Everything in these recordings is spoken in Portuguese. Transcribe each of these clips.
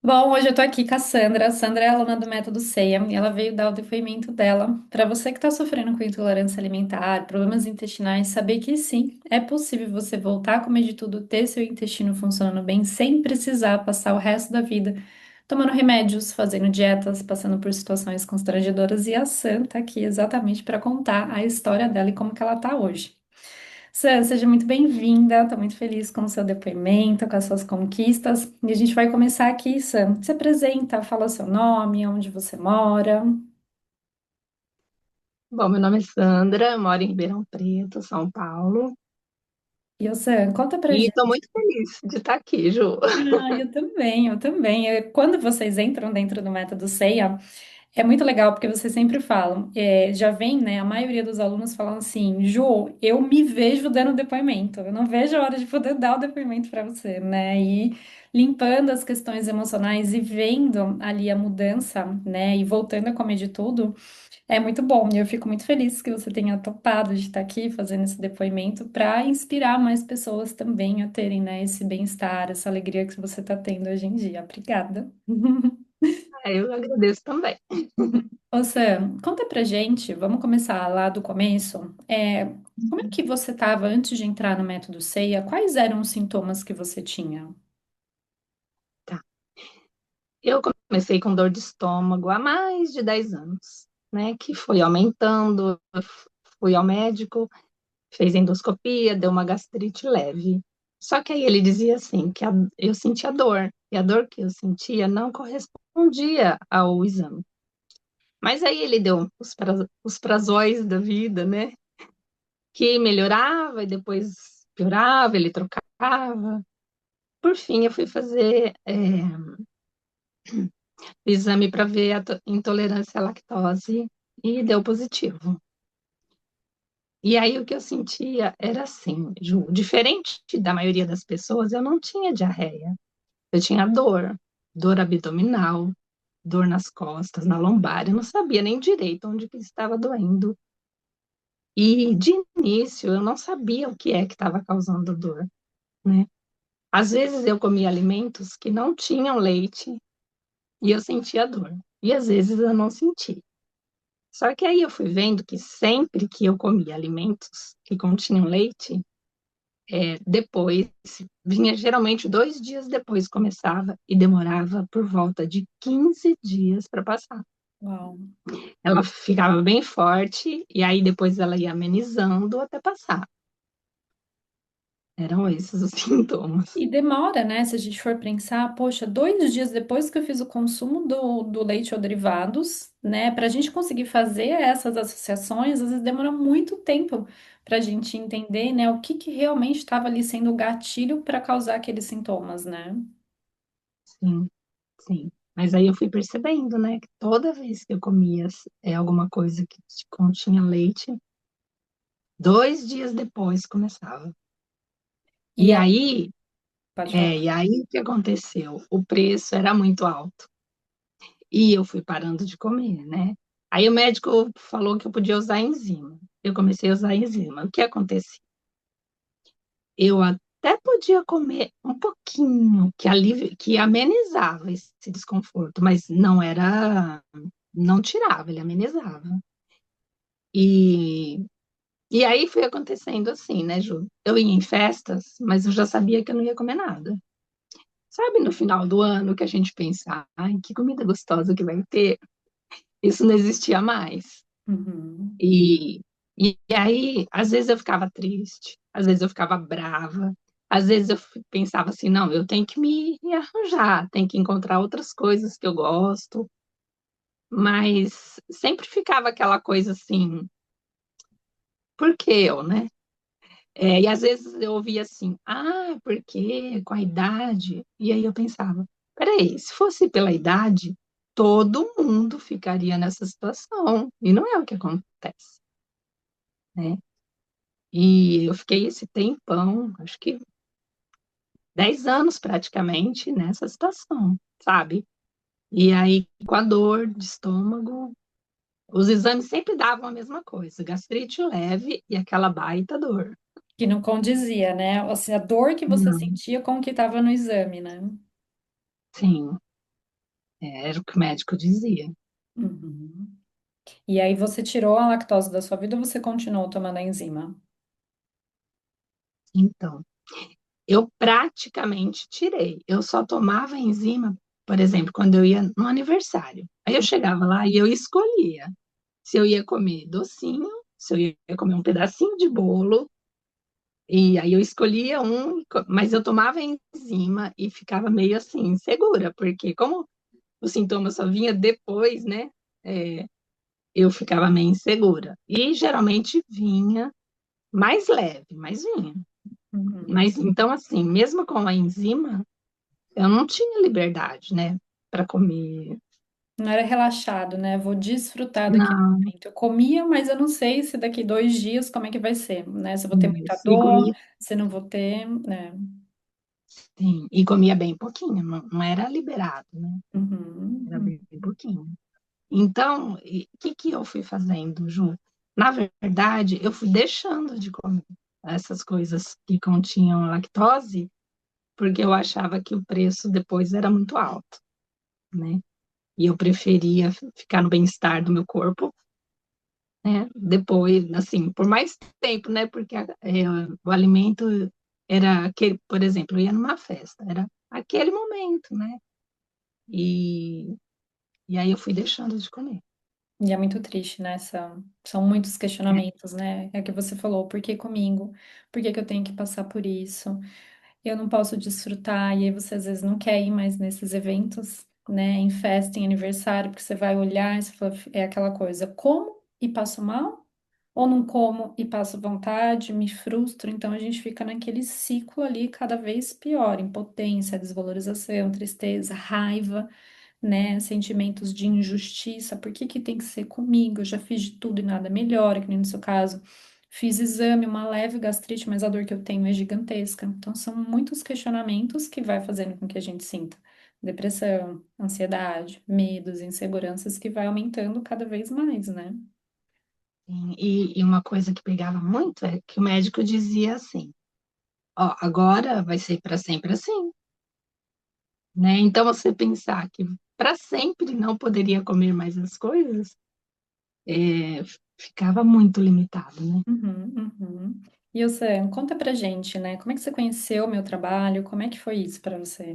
Bom, hoje eu tô aqui com a Sandra. A Sandra é aluna do Método CEIA e ela veio dar o depoimento dela. Para você que está sofrendo com intolerância alimentar, problemas intestinais, saber que sim, é possível você voltar a comer de tudo, ter seu intestino funcionando bem, sem precisar passar o resto da vida tomando remédios, fazendo dietas, passando por situações constrangedoras. E a Sam tá aqui exatamente para contar a história dela e como que ela tá hoje. Sam, seja muito bem-vinda. Estou muito feliz com o seu depoimento, com as suas conquistas. E a gente vai começar aqui, Sam. Se apresenta, fala o seu nome, onde você mora. Bom, meu nome é Sandra, moro em Ribeirão Preto, São Paulo, E o Sam, conta pra e estou gente. muito feliz de estar aqui, Ju. Ah, eu também, eu também. Quando vocês entram dentro do método CEIA, é muito legal porque vocês sempre falam, já vem, né? A maioria dos alunos falam assim, Ju, eu me vejo dando depoimento, eu não vejo a hora de poder dar o depoimento para você, né? E limpando as questões emocionais e vendo ali a mudança, né? E voltando a comer de tudo, é muito bom. E eu fico muito feliz que você tenha topado de estar aqui fazendo esse depoimento para inspirar mais pessoas também a terem, né, esse bem-estar, essa alegria que você está tendo hoje em dia. Obrigada. Eu agradeço também. Ô Sam, conta pra gente, vamos começar lá do começo. Como é que você estava antes de entrar no método CEIA? Quais eram os sintomas que você tinha? Tá. Eu comecei com dor de estômago há mais de 10 anos, né? Que foi aumentando, fui ao médico, fez endoscopia, deu uma gastrite leve. Só que aí ele dizia assim, que eu sentia dor, e a dor que eu sentia não correspondia ao exame. Mas aí ele deu os prazóis da vida, né? Que melhorava e depois piorava, ele trocava. Por fim, eu fui fazer o exame para ver a intolerância à lactose e deu positivo. E aí o que eu sentia era assim, Ju, diferente da maioria das pessoas, eu não tinha diarreia. Eu tinha dor, dor abdominal, dor nas costas, na lombar. Eu não sabia nem direito onde que estava doendo. E de início eu não sabia o que é que estava causando dor, né? Às vezes eu comia alimentos que não tinham leite e eu sentia dor. E às vezes eu não sentia. Só que aí eu fui vendo que sempre que eu comia alimentos que continham leite, depois vinha geralmente 2 dias depois começava e demorava por volta de 15 dias para passar. Uau. Ela ficava bem forte e aí depois ela ia amenizando até passar. Eram esses os sintomas. E demora, né? Se a gente for pensar, poxa, 2 dias depois que eu fiz o consumo do leite ou derivados, né? Para a gente conseguir fazer essas associações, às vezes demora muito tempo para a gente entender, né? O que que realmente estava ali sendo o gatilho para causar aqueles sintomas, né? Sim. Sim, mas aí eu fui percebendo, né, que toda vez que eu comia alguma coisa que continha leite, 2 dias depois começava. E E aí, aí, pode falar. e aí o que aconteceu? O preço era muito alto e eu fui parando de comer, né? Aí o médico falou que eu podia usar enzima. Eu comecei a usar enzima. O que aconteceu? Eu até podia comer um pouquinho, que amenizava esse desconforto, mas não tirava, ele amenizava. E, e aí foi acontecendo assim, né, Ju? Eu ia em festas, mas eu já sabia que eu não ia comer nada. Sabe, no final do ano que a gente pensa, ai, que comida gostosa que vai ter? Isso não existia mais. Uhum. E aí, às vezes eu ficava triste, às vezes eu ficava brava, às vezes eu pensava assim, não, eu tenho que me arranjar, tenho que encontrar outras coisas que eu gosto, mas sempre ficava aquela coisa assim, por que eu, né? E às vezes eu ouvia assim, ah, porque com a idade. E aí eu pensava, peraí, se fosse pela idade, todo mundo ficaria nessa situação. E não é o que acontece, né? E eu fiquei esse tempão, acho que 10 anos praticamente nessa situação, sabe? E aí, com a dor de estômago, os exames sempre davam a mesma coisa, gastrite leve e aquela baita dor. Que não condizia, né? Assim, a dor que você Não, sentia com o que estava no exame, né? sim. Era o que o médico dizia. Uhum. E aí você tirou a lactose da sua vida ou você continuou tomando a enzima? Então, eu praticamente tirei. Eu só tomava enzima, por exemplo, quando eu ia no aniversário. Aí eu chegava lá e eu escolhia se eu ia comer docinho, se eu ia comer um pedacinho de bolo. E aí eu escolhia um, mas eu tomava enzima e ficava meio assim, insegura, porque como o sintoma só vinha depois, né? é, eu ficava meio insegura. E geralmente vinha mais leve, mas vinha. Uhum. Mas então, assim, mesmo com a enzima, eu não tinha liberdade, né, para comer. Não era relaxado, né? Vou desfrutar daquele Não, momento. Eu comia, mas eu não sei se daqui 2 dias como é que vai ser, né? Se eu vou ter muita e dor, comia, se não vou ter, né? sim, e comia bem pouquinho, não era liberado, né? Era Uhum. bem pouquinho. Então, o que que eu fui fazendo, Ju? Na verdade, eu fui deixando de comer essas coisas que continham lactose, porque eu achava que o preço depois era muito alto, né? E eu preferia ficar no bem-estar do meu corpo, né? Depois, assim, por mais tempo, né? Porque o alimento era aquele, por exemplo, eu ia numa festa, era aquele momento, né? E, e aí eu fui deixando de comer. E é muito triste, né? São muitos questionamentos, né? É o que você falou, por que comigo? Por que que eu tenho que passar por isso? Eu não posso desfrutar, e aí você às vezes não quer ir mais nesses eventos, né? Em festa, em aniversário, porque você vai olhar e você fala, é aquela coisa, como e passo mal? Ou não como e passo vontade, me frustro? Então a gente fica naquele ciclo ali cada vez pior, impotência, desvalorização, tristeza, raiva, né? Sentimentos de injustiça. Por que que tem que ser comigo? Eu já fiz de tudo e nada melhora, que nem no seu caso. Fiz exame, uma leve gastrite, mas a dor que eu tenho é gigantesca. Então, são muitos questionamentos que vai fazendo com que a gente sinta depressão, ansiedade, medos, inseguranças que vai aumentando cada vez mais, né? E uma coisa que pegava muito é que o médico dizia assim: ó, agora vai ser para sempre assim, né? Então você pensar que para sempre não poderia comer mais as coisas, é, ficava muito limitado, né? Uhum, uhum. E você, conta pra gente, né? Como é que você conheceu o meu trabalho? Como é que foi isso pra você?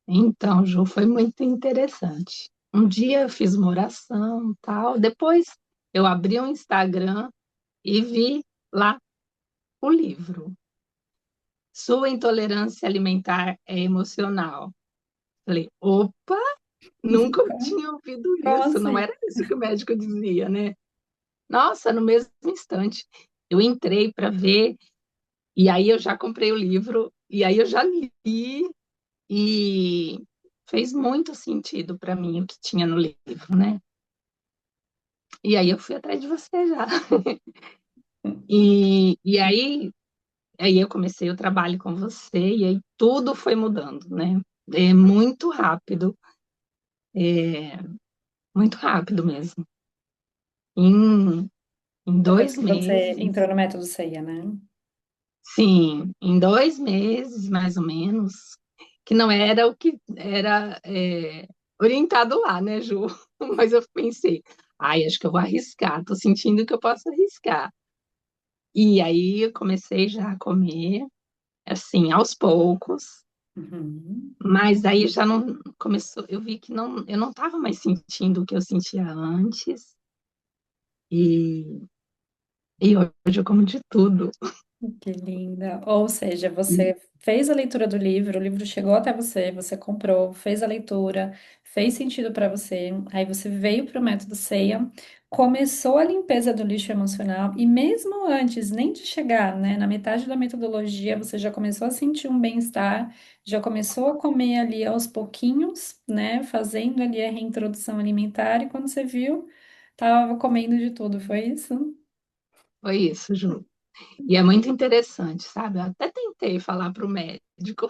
Então, Ju, foi muito interessante. Um dia eu fiz uma oração, tal, depois eu abri o Instagram e vi lá o livro. Sua intolerância alimentar é emocional. Falei, opa, nunca Como tinha ouvido como isso, não assim? era isso que o médico dizia, né? Nossa, no mesmo instante, eu entrei para ver, e aí eu já comprei o livro, e aí eu já li, e fez muito sentido para mim o que tinha no livro, né? E aí eu fui atrás de você já. E aí eu comecei o trabalho com você, e aí tudo foi mudando, né? É é muito rápido mesmo. Em, em Depois dois que você meses, entrou no método CEIA, né? sim, em 2 meses, mais ou menos, que não era o que era orientado lá, né, Ju? Mas eu pensei, ai, acho que eu vou arriscar, tô sentindo que eu posso arriscar. E aí eu comecei já a comer, assim, aos poucos, Uhum. mas aí já não começou, eu vi que não, eu não estava mais sentindo o que eu sentia antes, e, e hoje eu como de tudo. Que linda. Ou seja, você fez a leitura do livro, o livro chegou até você, você comprou, fez a leitura, fez sentido para você, aí você veio para o método CEIA, começou a limpeza do lixo emocional e mesmo antes nem de chegar, né, na metade da metodologia, você já começou a sentir um bem-estar, já começou a comer ali aos pouquinhos, né, fazendo ali a reintrodução alimentar e quando você viu, tava comendo de tudo, foi isso? Foi isso, Ju. E é muito interessante, sabe? Eu até tentei falar para o médico,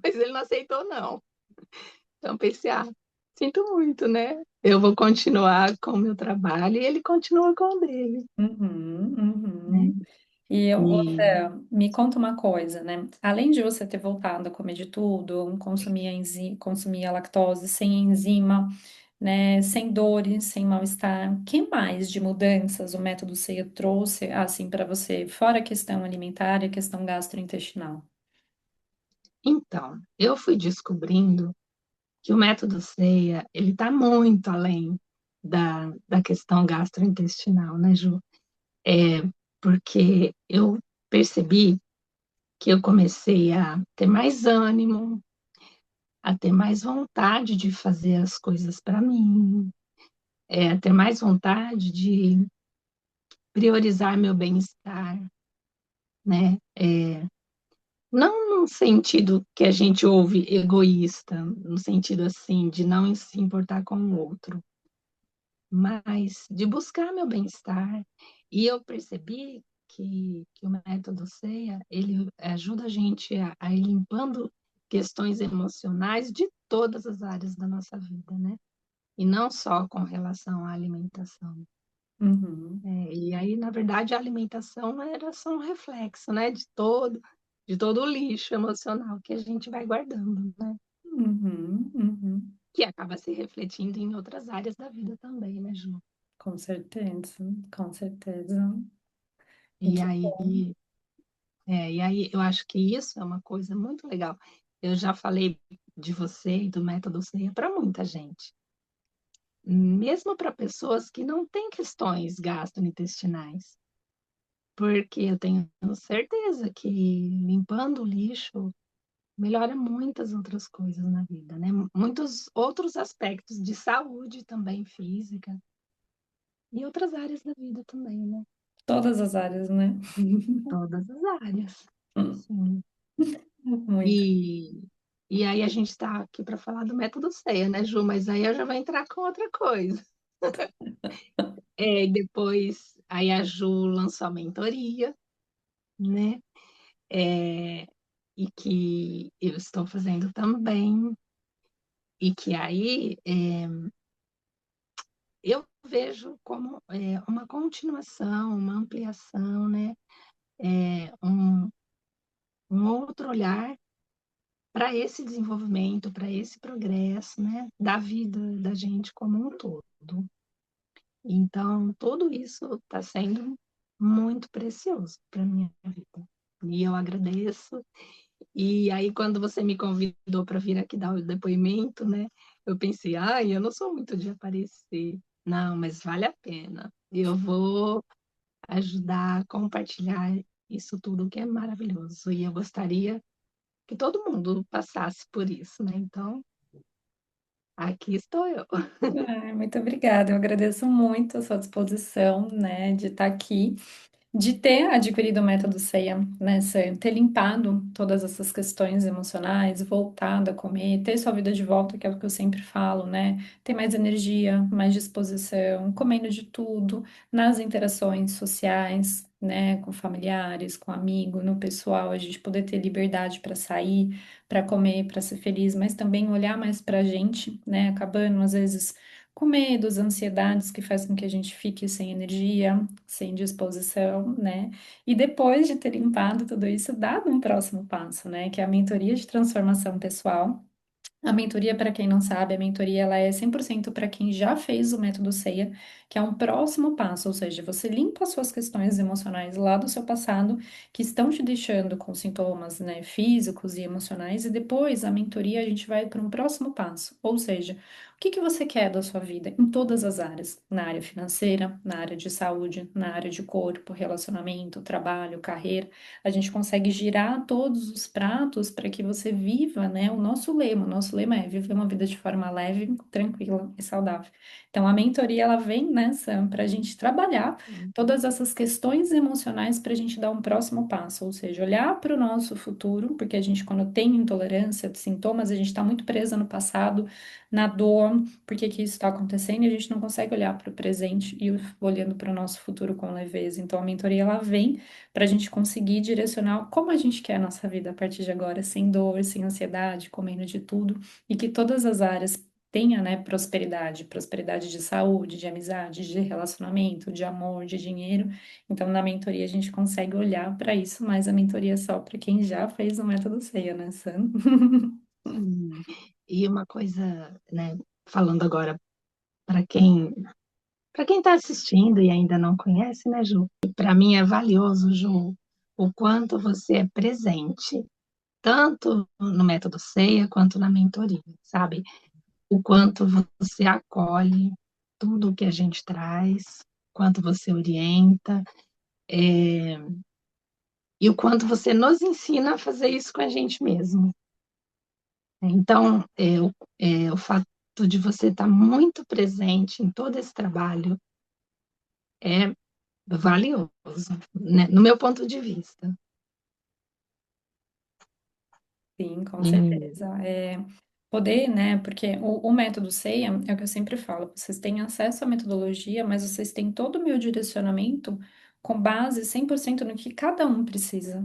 mas ele não aceitou, não. Então pensei, ah, sinto muito, né? Eu vou continuar com o meu trabalho e ele continua com o dele, Uhum, né? uhum. E Você me conta uma coisa, né? Além de você ter voltado a comer de tudo, consumir a lactose sem enzima, né? Sem dores, sem mal-estar, o que mais de mudanças o método CEIA trouxe, assim, para você, fora a questão alimentar e a questão gastrointestinal? então, eu fui descobrindo que o método CEIA, ele está muito além da questão gastrointestinal, né, Ju? É, porque eu percebi que eu comecei a ter mais ânimo, a ter mais vontade de fazer as coisas para mim, a ter mais vontade de priorizar meu bem-estar, né? Não no sentido que a gente ouve egoísta, no sentido assim de não se importar com o outro, mas de buscar meu bem-estar. E eu percebi que o método CEIA, ele ajuda a gente a ir limpando questões emocionais de todas as áreas da nossa vida, né? E não só com relação à alimentação. Uhum, E aí, na verdade, a alimentação era só um reflexo, né, de todo o lixo emocional que a gente vai guardando, né? uhum, uhum. Que acaba se refletindo em outras áreas da vida também, né, Ju? Com certeza, com certeza. E E que bom. aí, e aí eu acho que isso é uma coisa muito legal. Eu já falei de você e do método CEIA para muita gente, mesmo para pessoas que não têm questões gastrointestinais, porque eu tenho certeza que limpando o lixo melhora muitas outras coisas na vida, né? Muitos outros aspectos de saúde também física e outras áreas da vida também, né? Todas as áreas, né? Todas as áreas. Hum, Sim. muito. E, e aí a gente está aqui para falar do método CEA, né, Ju? Mas aí eu já vou entrar com outra coisa. E depois, aí a Ju lançou a mentoria, né? É, e que eu estou fazendo também. E que aí eu vejo como uma continuação, uma ampliação, né? Um, um outro olhar para esse desenvolvimento, para esse progresso, né? Da vida da gente como um todo. Então, tudo isso está sendo muito precioso para minha vida. E eu agradeço. E aí, quando você me convidou para vir aqui dar o depoimento, né? Eu pensei, ai, eu não sou muito de aparecer. Não, mas vale a pena. Eu vou ajudar a compartilhar isso tudo que é maravilhoso. E eu gostaria que todo mundo passasse por isso, né? Então, aqui estou eu. Ai, muito obrigada. Eu agradeço muito a sua disposição, né, de estar aqui. De ter adquirido o método CEIA, né, ter limpado todas essas questões emocionais, voltado a comer, ter sua vida de volta, que é o que eu sempre falo, né? Ter mais energia, mais disposição, comendo de tudo, nas interações sociais, né, com familiares, com amigos, no pessoal, a gente poder ter liberdade para sair, para comer, para ser feliz, mas também olhar mais para a gente, né, acabando às vezes com medos, ansiedades que faz com que a gente fique sem energia, sem disposição, né? E depois de ter limpado tudo isso, dado um próximo passo, né? Que é a mentoria de transformação pessoal. A mentoria, para quem não sabe, a mentoria ela é 100% para quem já fez o método CEIA, que é um próximo passo, ou seja, você limpa as suas questões emocionais lá do seu passado, que estão te deixando com sintomas, né, físicos e emocionais, e depois a mentoria a gente vai para um próximo passo, ou seja, o que que você quer da sua vida em todas as áreas, na área financeira, na área de saúde, na área de corpo, relacionamento, trabalho, carreira. A gente consegue girar todos os pratos para que você viva, né, o nosso lema é viver uma vida de forma leve, tranquila e saudável. Então, a mentoria, ela vem nessa para a gente trabalhar todas essas questões emocionais para a gente dar um próximo passo, ou seja, olhar para o nosso futuro, porque a gente, quando tem intolerância de sintomas, a gente está muito presa no passado, na dor, por que que isso está acontecendo, e a gente não consegue olhar para o presente e olhando para o nosso futuro com leveza. Então, a mentoria, ela vem para a gente conseguir direcionar como a gente quer a nossa vida a partir de agora, sem dor, sem ansiedade, comendo de tudo, e que todas as áreas tenha, né, prosperidade, prosperidade de saúde, de amizade, de relacionamento, de amor, de dinheiro. Então, na mentoria a gente consegue olhar para isso, mas a mentoria é só para quem já fez o método CEIA, né, Sam? Sim. E uma coisa, né, falando agora para quem está assistindo e ainda não conhece, né, Ju? Para mim é valioso, Ju, o quanto você é presente, tanto no método CEIA quanto na mentoria, sabe? O quanto você acolhe tudo o que a gente traz, quanto você orienta, e o quanto você nos ensina a fazer isso com a gente mesmo. Então, o fato de você estar muito presente em todo esse trabalho é valioso, né? No meu ponto de vista. Sim, com E, certeza. Poder, né? Porque o método CEIA é o que eu sempre falo, vocês têm acesso à metodologia, mas vocês têm todo o meu direcionamento com base 100% no que cada um precisa,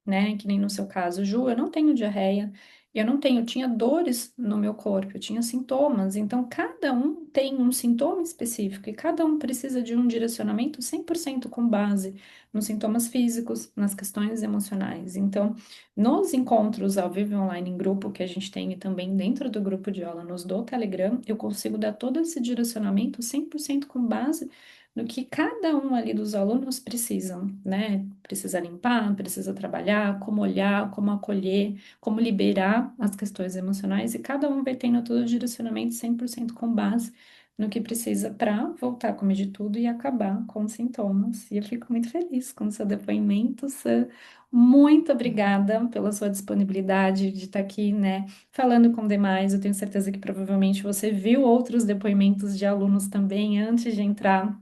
né? Que nem no seu caso, Ju, eu não tenho diarreia, eu não tenho, eu tinha dores no meu corpo, eu tinha sintomas, então cada um tem um sintoma específico e cada um precisa de um direcionamento 100% com base nos sintomas físicos, nas questões emocionais. Então, nos encontros ao vivo e online em grupo que a gente tem e também dentro do grupo de aula nos do Telegram, eu consigo dar todo esse direcionamento 100% com base no que cada um ali dos alunos precisam, né? Precisa limpar, precisa trabalhar, como olhar, como acolher, como liberar as questões emocionais, e cada um vai tendo todo o direcionamento 100% com base no que precisa para voltar a comer de tudo e acabar com os sintomas. E eu fico muito feliz com o seu depoimento, Sam. Muito obrigada pela sua disponibilidade de estar aqui, né, falando com demais. Eu tenho certeza que provavelmente você viu outros depoimentos de alunos também antes de entrar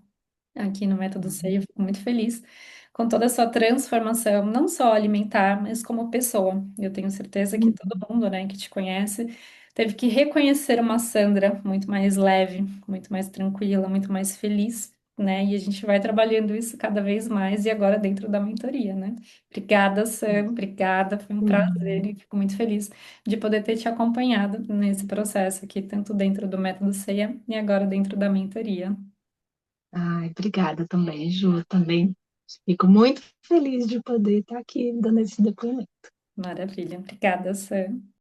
aqui no Método C. Eu fico muito feliz com toda a sua transformação, não só alimentar, mas como pessoa. Eu tenho certeza que todo mundo, né, que te conhece, teve que reconhecer uma Sandra muito mais leve, muito mais tranquila, muito mais feliz, né? E a gente vai trabalhando isso cada vez mais e agora dentro da mentoria, né? Obrigada, Sam, obrigada, foi um prazer e fico muito feliz de poder ter te acompanhado nesse processo aqui, tanto dentro do Método CEIA e agora dentro da mentoria. ai, obrigada também, Ju. Também fico muito feliz de poder estar aqui dando esse depoimento. Maravilha. Obrigada, Sam.